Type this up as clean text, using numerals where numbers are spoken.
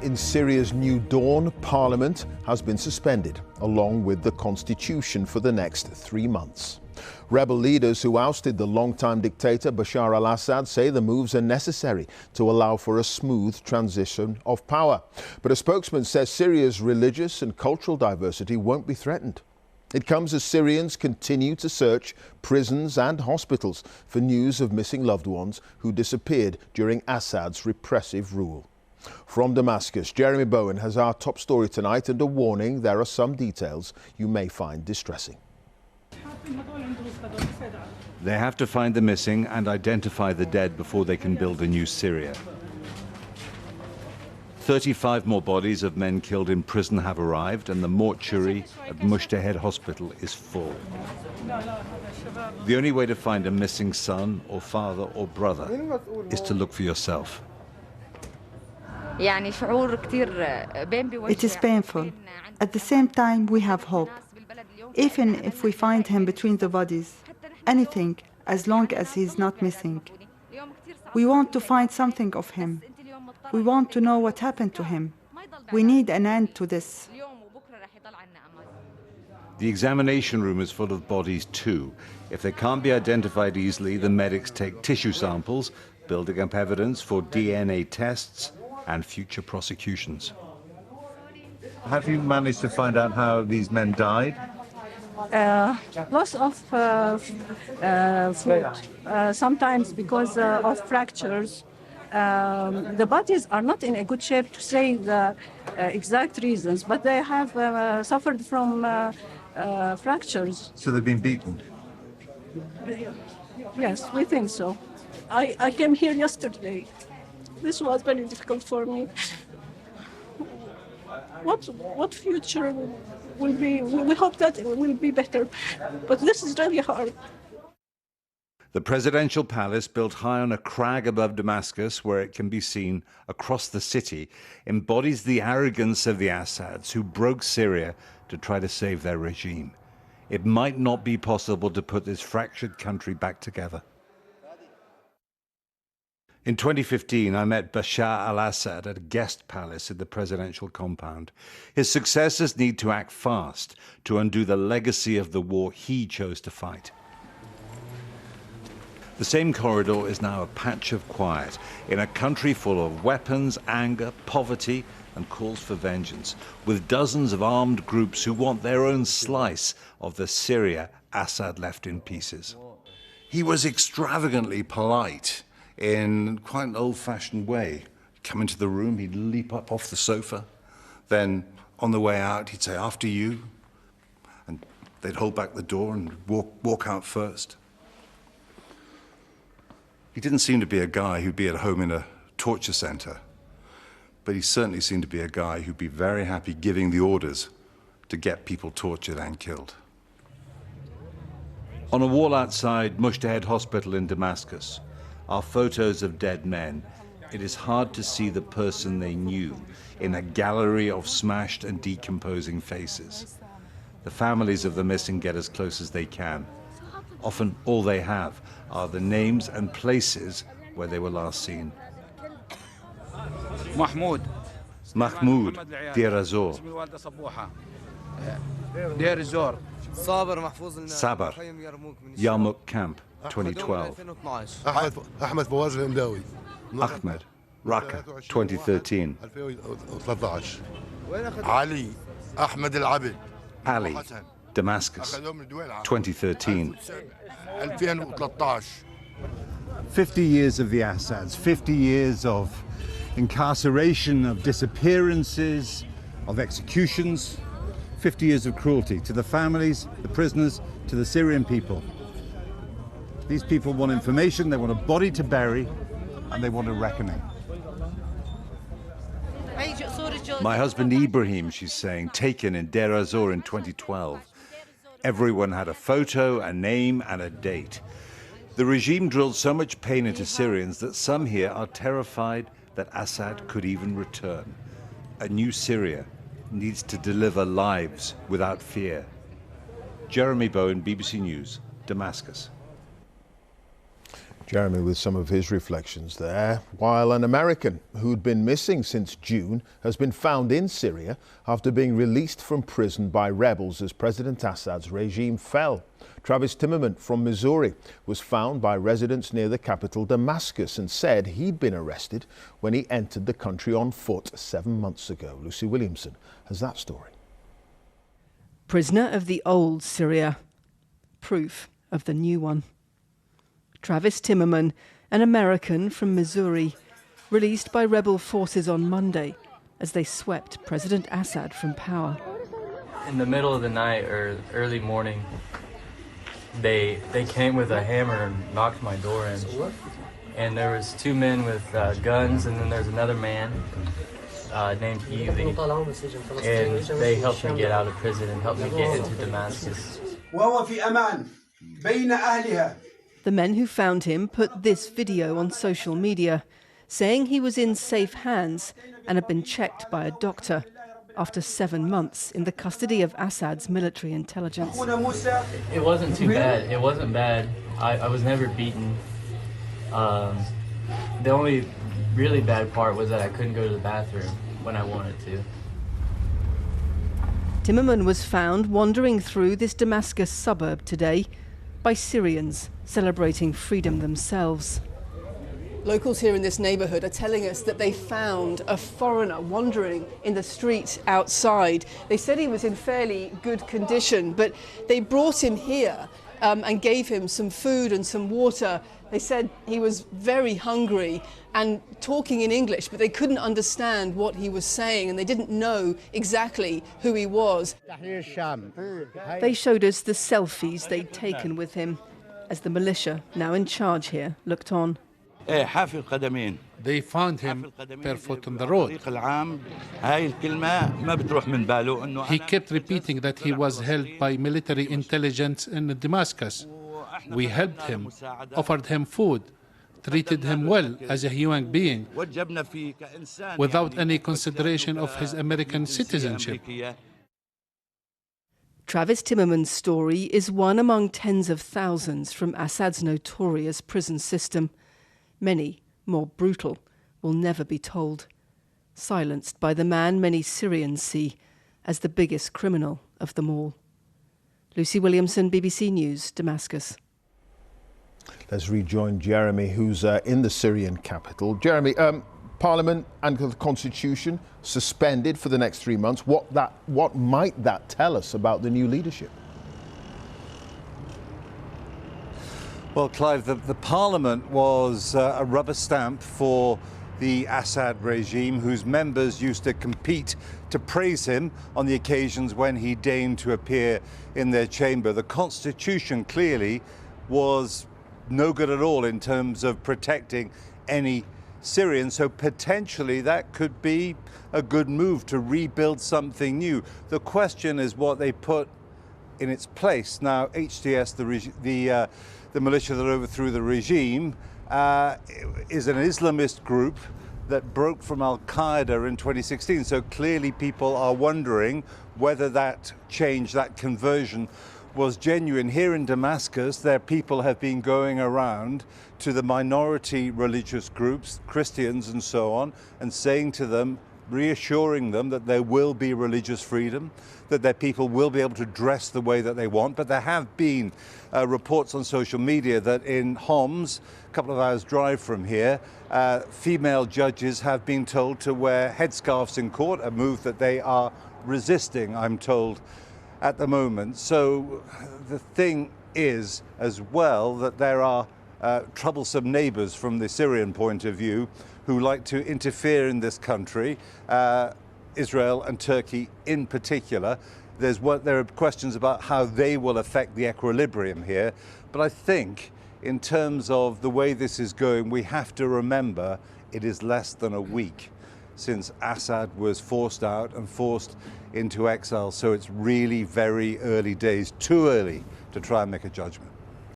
In Syria's New Dawn, Parliament has been suspended, along with the constitution, for the next 3 months. Rebel leaders who ousted the longtime dictator Bashar al-Assad say the moves are necessary to allow for a smooth transition of power. But a spokesman says Syria's religious and cultural diversity won't be threatened. It comes as Syrians continue to search prisons and hospitals for news of missing loved ones who disappeared during Assad's repressive rule. From Damascus, Jeremy Bowen has our top story tonight, and a warning: there are some details you may find distressing. They have to find the missing and identify the dead before they can build a new Syria. 35 more bodies of men killed in prison have arrived, and the mortuary at Mushtahid Hospital is full. The only way to find a missing son or father or brother is to look for yourself. It is painful. At the same time, we have hope. Even if we find him between the bodies, anything, as long as he's not missing. We want to find something of him. We want to know what happened to him. We need an end to this. The examination room is full of bodies too. If they can't be identified easily, the medics take tissue samples, building up evidence for DNA tests and future prosecutions. Have you managed to find out how these men died? Loss of food, sometimes because of fractures. The bodies are not in a good shape to say the exact reasons, but they have suffered from fractures. So they've been beaten? Yes, we think so. I came here yesterday. This was very difficult for me. What future will be? We hope that it will be better, but this is really hard. The presidential palace, built high on a crag above Damascus, where it can be seen across the city, embodies the arrogance of the Assads, who broke Syria to try to save their regime. It might not be possible to put this fractured country back together. In 2015, I met Bashar al-Assad at a guest palace in the presidential compound. His successors need to act fast to undo the legacy of the war he chose to fight. The same corridor is now a patch of quiet in a country full of weapons, anger, poverty, and calls for vengeance, with dozens of armed groups who want their own slice of the Syria Assad left in pieces. He was extravagantly polite in quite an old-fashioned way. Come into the room, he'd leap up off the sofa. Then, on the way out, he'd say, "After you." And they'd hold back the door and walk out first. He didn't seem to be a guy who'd be at home in a torture center, but he certainly seemed to be a guy who'd be very happy giving the orders to get people tortured and killed. On a wall outside Mushtahid Hospital in Damascus are photos of dead men. It is hard to see the person they knew in a gallery of smashed and decomposing faces. The families of the missing get as close as they can. Often all they have are the names and places where they were last seen. Mahmoud, Deir ez-Zor. Sabar, Yarmouk Camp, 2012. Ahmed, Raqqa, 2013. Ali, Damascus, 2013. 50 years of the Assads, 50 years of incarceration, of disappearances, of executions, 50 years of cruelty to the families, the prisoners, to the Syrian people. These people want information, they want a body to bury, and they want a reckoning. My husband Ibrahim, she's saying, taken in Deir ez-Zor in 2012. Everyone had a photo, a name, and a date. The regime drilled so much pain into Syrians that some here are terrified that Assad could even return. A new Syria needs to deliver lives without fear. Jeremy Bowen, BBC News, Damascus. Jeremy with some of his reflections there, while an American who'd been missing since June has been found in Syria after being released from prison by rebels as President Assad's regime fell. Travis Timmerman from Missouri was found by residents near the capital Damascus and said he'd been arrested when he entered the country on foot 7 months ago. Lucy Williamson has that story. Prisoner of the old Syria, proof of the new one. Travis Timmerman, an American from Missouri, released by rebel forces on Monday as they swept President Assad from power. In the middle of the night or early morning, they came with a hammer and knocked my door in. And there was two men with guns, and then there's another man named Evie. And they helped me get out of prison and helped me get into Damascus. The men who found him put this video on social media, saying he was in safe hands and had been checked by a doctor after 7 months in the custody of Assad's military intelligence. It wasn't too bad. It wasn't bad. I was never beaten. The only really bad part was that I couldn't go to the bathroom when I wanted to. Timmerman was found wandering through this Damascus suburb today by Syrians celebrating freedom themselves. Locals here in this neighbourhood are telling us that they found a foreigner wandering in the street outside. They said he was in fairly good condition, but they brought him here and gave him some food and some water. They said he was very hungry and talking in English, but they couldn't understand what he was saying and they didn't know exactly who he was. They showed us the selfies they'd taken with him as the militia, now in charge here, looked on. They found him barefoot on the road. He kept repeating that he was held by military intelligence in Damascus. We helped him, offered him food, treated him well as a human being, without any consideration of his American citizenship. Travis Timmerman's story is one among tens of thousands from Assad's notorious prison system. Many, more brutal, will never be told, silenced by the man many Syrians see as the biggest criminal of them all. Lucy Williamson, BBC News, Damascus. Let's rejoin Jeremy, who's in the Syrian capital. Jeremy, Parliament and the Constitution suspended for the next 3 months. What might that tell us about the new leadership? Well, Clive, the Parliament was a rubber stamp for the Assad regime, whose members used to compete to praise him on the occasions when he deigned to appear in their chamber. The Constitution clearly was no good at all in terms of protecting any Syrians, so potentially that could be a good move to rebuild something new. The question is what they put in its place. Now, HTS, the militia that overthrew the regime, is an Islamist group that broke from al-Qaeda in 2016. So clearly people are wondering whether that change, that conversion, was genuine. Here in Damascus, their people have been going around to the minority religious groups, Christians and so on, and saying to them, reassuring them that there will be religious freedom, that their people will be able to dress the way that they want. But there have been reports on social media that in Homs, a couple of hours drive from here, female judges have been told to wear headscarves in court, a move that they are resisting, I'm told, at the moment. So the thing is as well that there are troublesome neighbors from the Syrian point of view who like to interfere in this country, Israel and Turkey in particular. There are questions about how they will affect the equilibrium here. But I think in terms of the way this is going, we have to remember it is less than a week since Assad was forced out and forced into exile. So it's really very early days, too early to try and make a judgment.